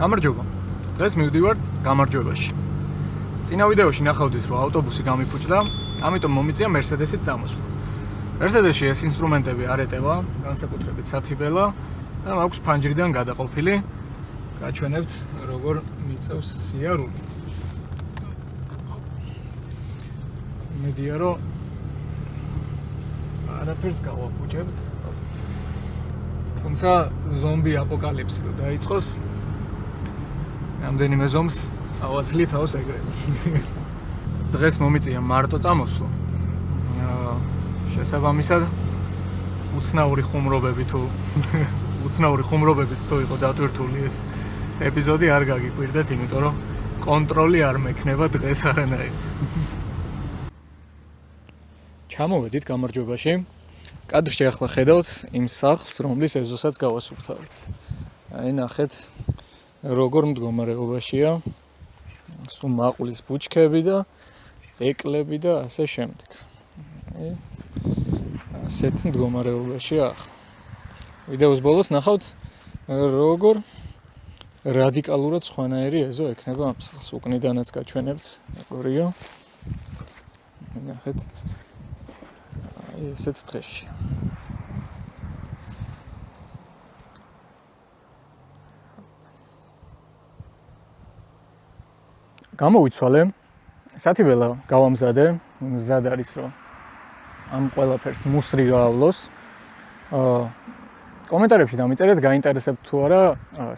გამარჯობა. დღეს მივდივართ გამარჯვებაში. წინა ვიდეოში ნახავდით, რომ ავტობუსი გამიფუჭდა, ამიტომ მომიწია Mercedes-ით წამოსვლა. Mercedes-ში ეს ინსტრუმენტები არ ეტევა, განსაკუთრებით სათიბელა და აქვს ფანჯრიდან გადაყოფილი. გაჩვენებთ, როგორ მიწევს სიარული. მედია რომ არაფერს გავაფუჭებთ. თუმცა ზომბი აპოკალიფსი რო დაიწყოს, რამდენიმე ზომს წავაცლი თავს ეგრევე. დღეს მომიწია მარტო წამოსვლა. შესაბამისად უცნაური ხუმრობებით თუ იყო დატვირთული ეს ეპიზოდი არ გაგიკვირდეთ, იმიტომ რომ კონტროლი არ მექნება დღეს არანაირი. ჩამოვედით გამარჯვებაში. კადრში ახლა ხედავთ იმ სახლს, რომლის ეზოსაც გავასუფთავებთ. აი ნახეთ, როგორ მდგომარეობაშია. სულ მაყulis ბუჩქები და ეკლები და ასე შემდეგ. ასეთ მდგომარეობაშია ახლა. ვიდეოს ბოლოს ნახავთ, როგორ რადიკალურად სხვანაირი ეზო ექნება ამ სახლს. უკნიდანაც გაჩვენებთ, როგორია. ნახეთ. ესეც დღეში. გამოვიცვალე, სათიბელა გავამზადე, მზად არის რომ ამ ყველაფერს მუსრი გაავლოს. კომენტარებში დამიწერეთ, გაინტერესებთ თუ არა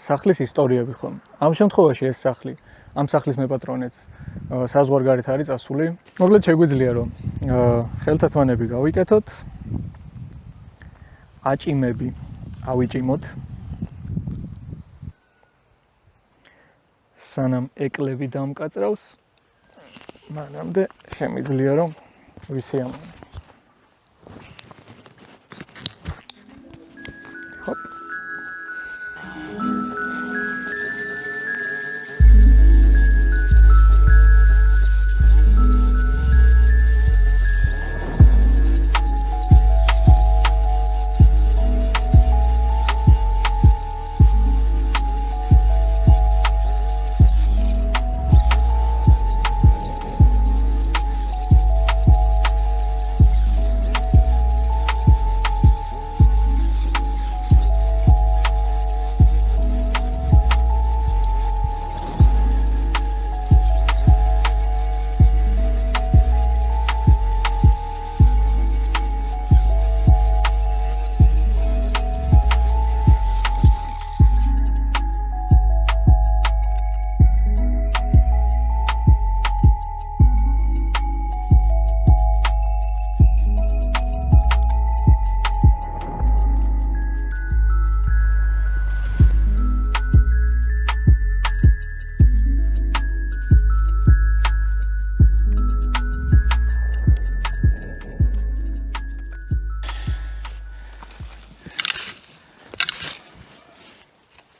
სახლის ისტორიები ხომ. ამ შემთხვევაში ეს სახლი, ამ სახლის მეპატრონეც საზღვარგარეთ არის წასული. მოკლედ შეგვიძლია რომ ხელთათმანები გავიკეთოთ, აჭიმები ავიჭიმოთ, სანამ ეკლები დამკაწრავს, მანამდე შემიძლია რომ ვისიამოვნო. ჰოპ.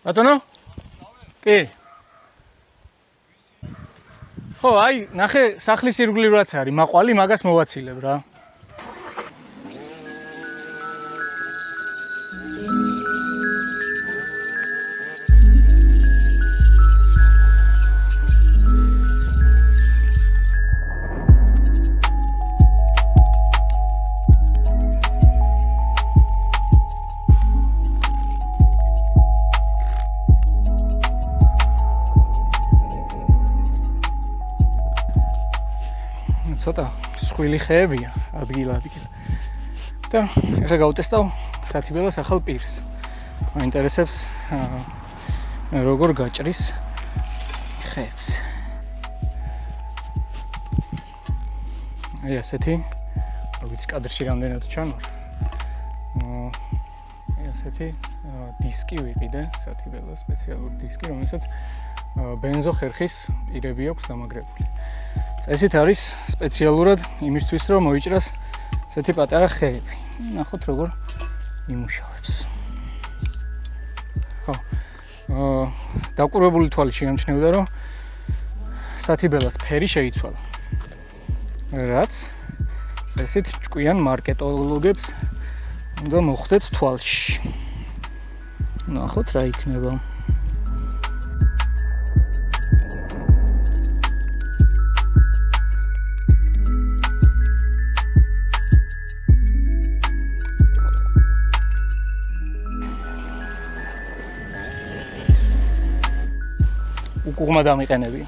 ბატონო? კი. ხო, აი, ნახე, სახლის ირგვლივ რაც არის, მაყვალი, მაგას მოვაცილებ რა. ცოტა სხვილი ხეებია ადგილ-ადგილ. და ეხლა გავტესტავ სათიბელას ახალ პირს. მაინტერესებს როგორ გაჭრის ხეებს. აი ასეთი, როგორც კადრში რამდენად ჩანვარ. აი ასეთი დისკი ვიყიდე, სათიბელას სპეციალური დისკი, რომელსაც ბენზო ხერხის პირები აქვს დამაგრებული. წესით არის სპეციალურად იმისთვის, რომ მოიჭრას ესეთი პატარა ხეები. ნახოთ როგორ იმუშავებს. ხო. დაკვირვებული თვალით შეამჩნევდა, რომ სათიბელას ფერი შეიცვალა. რაც წესით ჭკვიან მარკეტოლოგებს უნდა მოხვდეთ თვალში. ნახოთ რა იქნება. უკუღმა დამიყენებია.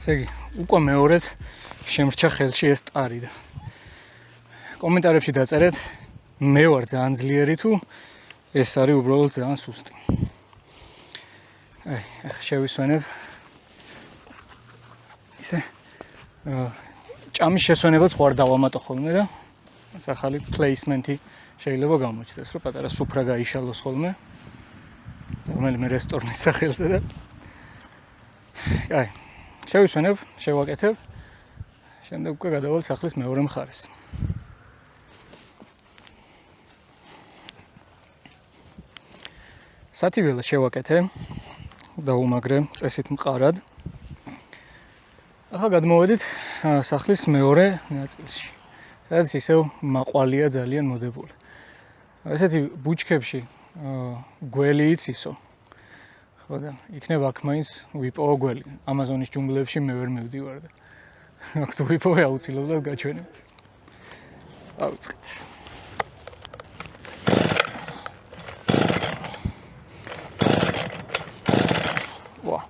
ესე იგი, უკვე მეორედ შემრჩა ხელში ეს ტარი და კომენტარებში დაწერეთ, მე ვარ ძალიან ძლიერი თუ ეს არის უბრალოდ ძალიან სუსტი. აი, ახლა შევისვენებ. ისე ჭამის შესვენებაც ვარ დავამატო ხოლმე და ახალი პლეისმენტი შეიძლება გამოჩნდეს, რომ პატარა სუფრა გაიშალოს ხოლმე. რომელიმე რესტორნის სახელზე და აი შევისვენებ, შევაკეთებ. შემდეგ უკვე გადავალ სახლის მეორე მხარეს. სათიბელას შევაკეთე, დაუმაგრე წესით მყარად. ახლა გადმოვედით სახლის მეორე ნაწილში. სადაც ისევ მაყვალია ძალიან მოდებული. ესეთი ბუჩქებში გველი იცისო. ხო და იქნება აქ მაინც ვიპოვო გველი. ამაზონის ჯუნგლებში მე ვერ მივდივარ და აქ თუ ვიპოვე აუცილებლად გაჩვენებთ. ავიწყეთ. ვა.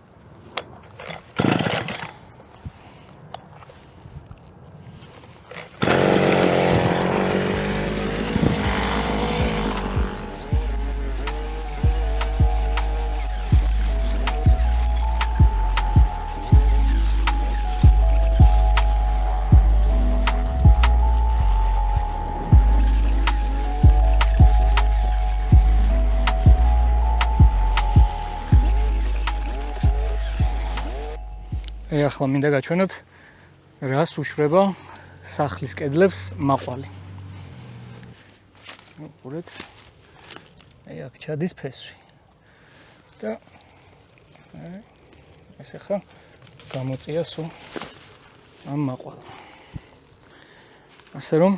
ახლა მინდა გაჩვენოთ რას უშვება სახლის კედლებს მაყვალი. უყურეთ. აი აქ ჩადის ფესვი. და ეს ახლა გამოწია სულ ამ მაყვალს. ასე რომ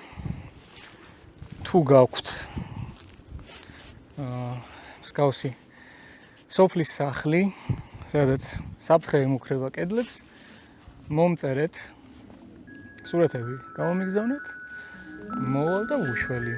თუ გაქვთ მსგავსი სოფლის სახლი, სადაც საფრთხე ემუქრება კედლებს, მომწერეთ, სურათები გამომიგზავნეთ, მოვალ და უშველი.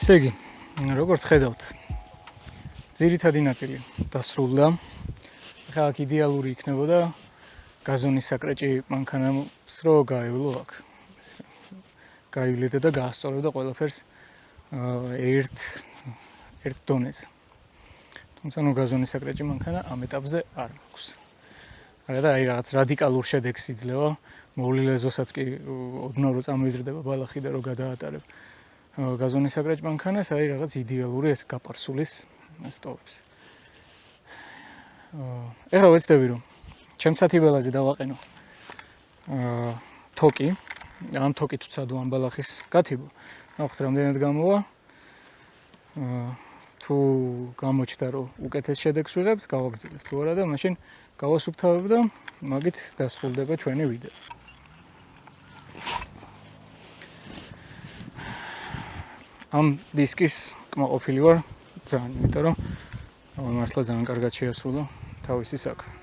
ესე იგი, როგორც ხედავთ, ძირითადი ნაწილი დასრულდა. ახლა აქ იდეალური იქნებოდა გაზონის საკრეჭი მანქანას რო გაევლო აქ. გაივლიდა და გაასწორებდა ყველაფერს ერთ დონეზე. თუმცა ნუ გაზონის საკრეჭი მანქანა ამ ეტაპზე არ მაქვს. არა და აი რაღაც რადიკალურ შედეგს იძლევა, მოვლილ ეზოსაც კი ოდნავ რო წამოიზრდება ბალახი და რო გადაატარებ გაზონის საკრეჭ მანქანას, აი რაღაც იდეალური ეს გაპარსულის სტოვებს. ეხლა ვეცდები რომ ჩემს სათიბელაზე დავაყენო თოკი, ამ თოკით ვცადო ამ ბალახის გათიბო. ნახოთ რამდენად გამოვა. თუ გამოჩნდა რომ უკეთეს შედეგს ვიღებთ, გავაგრძელებთ. თუ არა და მაშინ გავასუფთავებ და მაგით დასრულდება ჩვენი ვიდეო. ამ დისკის კმაყოფილი ვარ ძალიან, იმიტომ რომ მართლა ძალიან კარგად შეასრულა თავისი საქმე.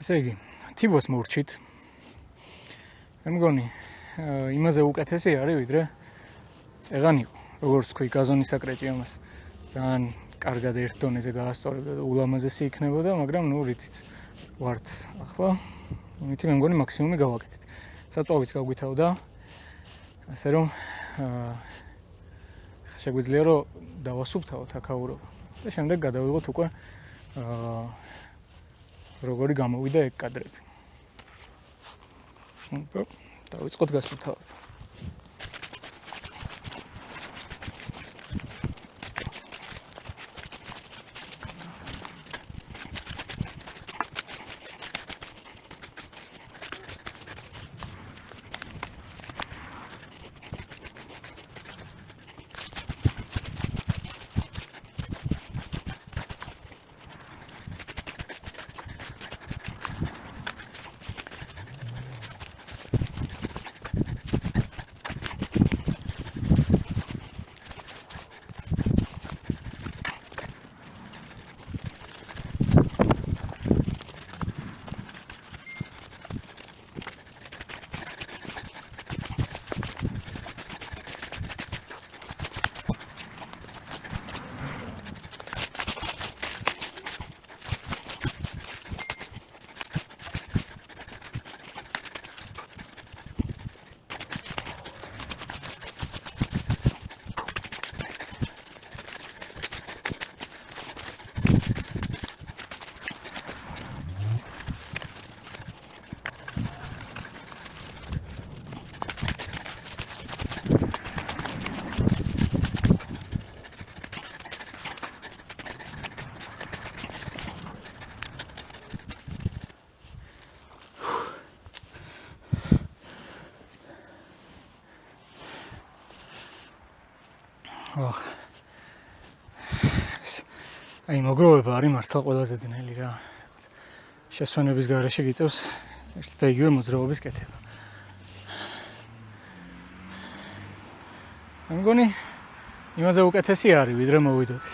ესე იგი, თიბოს მორჩით. მე მგონი, იმაზე უკეთესი არის, ვიდრე წეღან იყო. როგორც თქვი, გაზონის საკრეჭი ამას ძალიან კარგად ერთ დონეზე გაასწორებდა და ულამაზესი იქნებოდა, მაგრამ ნუ რითიც ვართ ახლა, მითი მე მგონი მაქსიმუმი გავაკეთეთ. საწვავიც გავგვითავდა. ასე რომ შეგვიძლია რომ დავასუფთავოთ აქაურობა და შემდეგ გადავიღოთ უკვე როგორი გამოვიდა ეგ კადრები. დავიწყოთ გასვლა. აი მოგროვება არის მართლა ყველაზე ძნელი რა. შესვენების გარეშე გიწევს ერთ და იგივე მოძრაობის კეთება. მე მგონი იმაზე უკეთესი არის ვიდრე მოვიდოდით.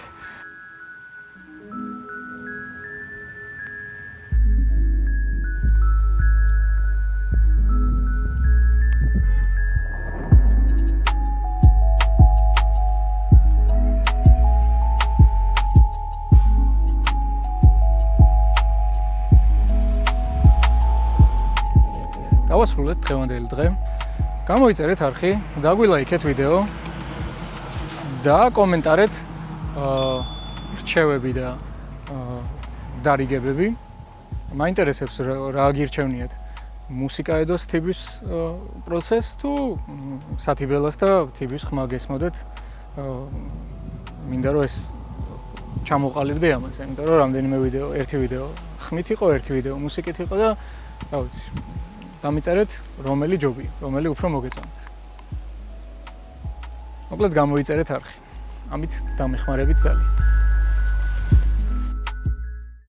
დავასრულეთ დღევანდელი დღე. გამოიწერეთ არხი, დაგვილაიქეთ ვიდეო და კომენტარეთ რჩევები და დარიგებები. მაინტერესებს რა გირჩევნიათ მუსიკა ედოს თიბის პროცესს თუ სათიბელას და თიბის ხმა გესმოდეთ. მინდა რომ ეს ჩამოყალიბდე ამას, იმიტომ რომ რამდენიმე ვიდეო, ერთი ვიდეო ხმით იყო, ერთი ვიდეო მუსიკით იყო და რა ვიცი დამიწერეთ რომელი ჯობი, რომელი უფრო მოგეწონათ. მოკლედ გამოიწერეთ არხი. ამით დამეხმარებით წელი.